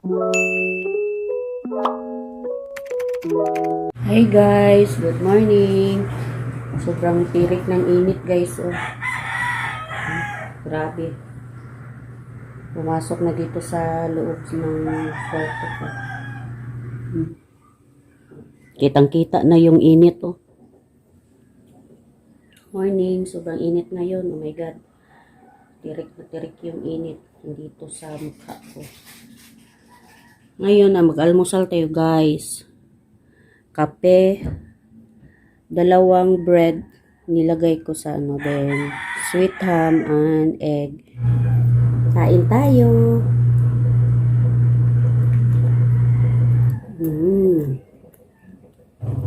Hi guys, good morning. Sobrang tirik ng init guys. Oh. Grabe. Pumasok na dito sa loob ng kwarto ko. Kitang-kita na yung init oh. Morning, sobrang init ngayon. Oh my god. Tirik na tirik yung init dito sa mukha ko. Ngayon na mag-almusal tayo guys. Kape, 2 bread nilagay ko sa then sweet ham and egg. Kain tayo.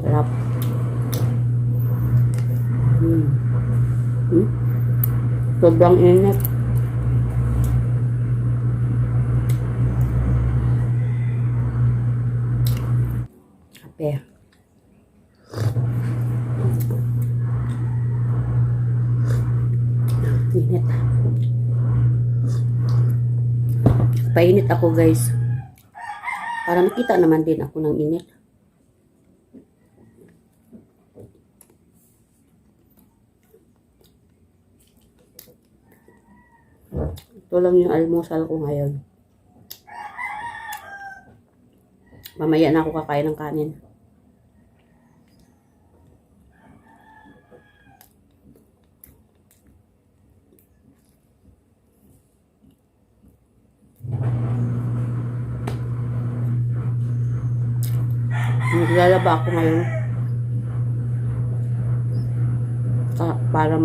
Sarap. Sobrang init. Kape. Init. Painit ako guys. Para makita naman din ako ng init. Ito lang yung almusal ko ngayon. Mamaya na ako kakain ng kanin. Maglalaba ako ngayon para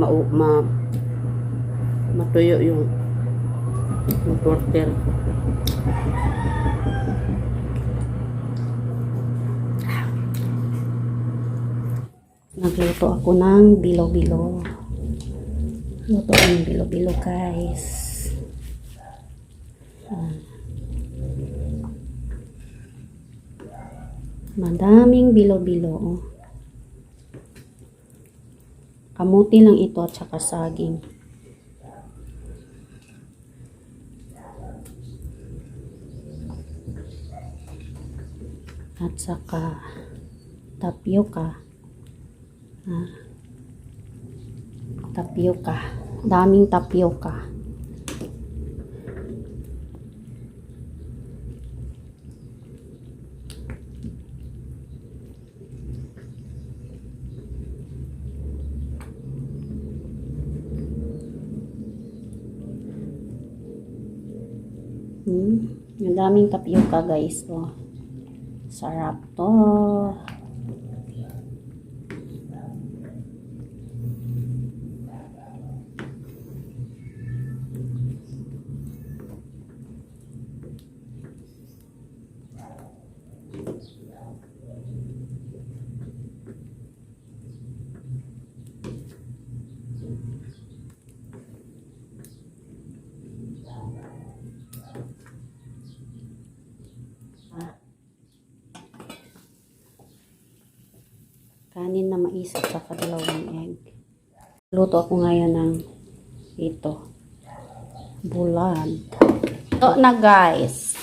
matuyo yung tortel. Nagluto ako ng bilo-bilo. Luto ako ng bilo-bilo guys. Madaming bilo-bilo. Kamuti lang ito at saka saging. At saka tapioca. Tapioca. Daming tapioca. Ang daming tapioca guys. Oh. Sarap to. Kanin na mais at saka 2 egg. Luto ako ngayon ng ito. Bulad. Ito na guys.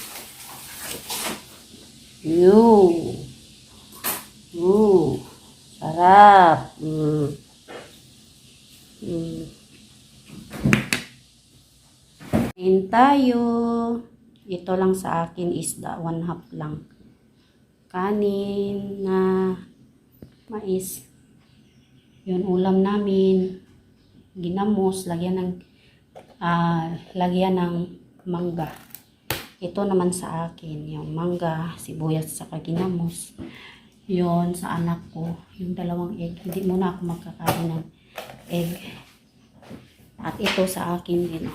Sarap. Kain tayo. Ito lang sa akin isda. 1/2 lang. Kanin na mais. Yun ulam namin. Ginamos, lagyan ng mangga. Ito naman sa akin, yung mangga, sibuyas saka ginamos. Yun sa anak ko, yung 2 egg. Hindi muna ako magkakain ng egg. At ito sa akin din.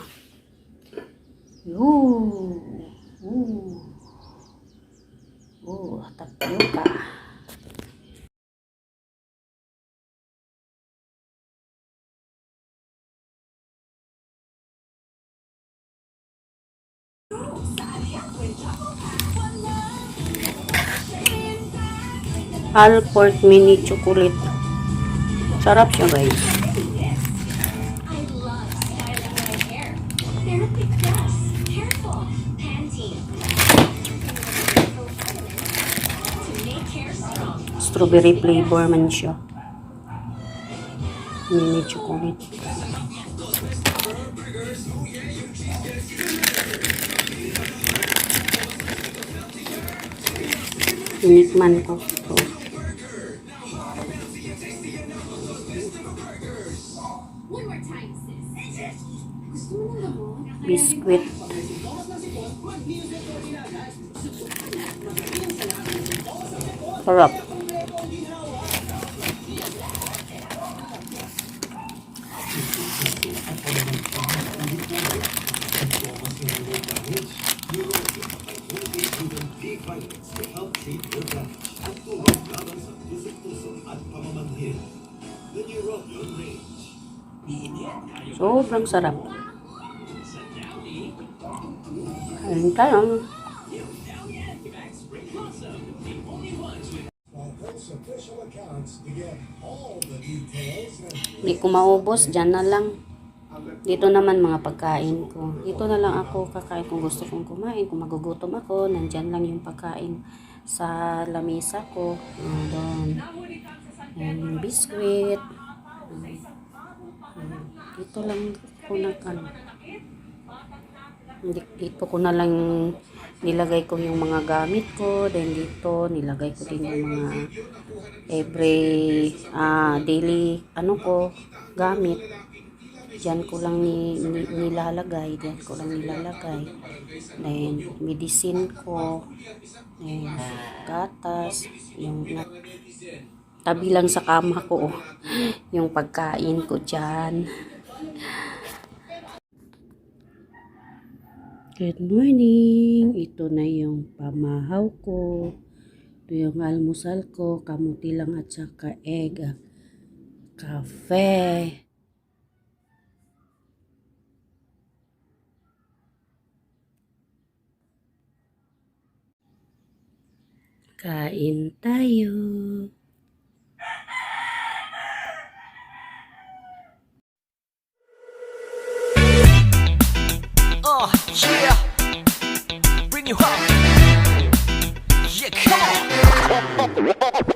Tapioca. Alport mini chocolate. Sarap siya guys. strawberry flavor man siya. Mini chocolate. Tinikman ko. So, biskuit. Sarap. Sobrang sarap. Ayun tayo. Hindi ko maubos. Diyan na lang. Dito naman mga pagkain ko. Dito na lang ako kakain kung gusto kong kumain. Kung magugutom ako, nandyan lang yung pagkain sa lamesa ko. Doon. Yung biskuit. Dito lang ko na dito ko na lang nilagay ko yung mga gamit ko. Then dito nilagay ko din yung mga every daily gamit. Diyan ko lang nilalagay. Diyan ko lang nilalagay. Then medicine ko. Then gatas. Yung tabi lang sa kama ko. Yung pagkain ko dyan. Good morning. Ito na yung pamahaw ko. Ito yung almusal ko. Kamuti lang at saka egg. Cafe. Kain tayo. Yeah, bring you up. Yeah, come on.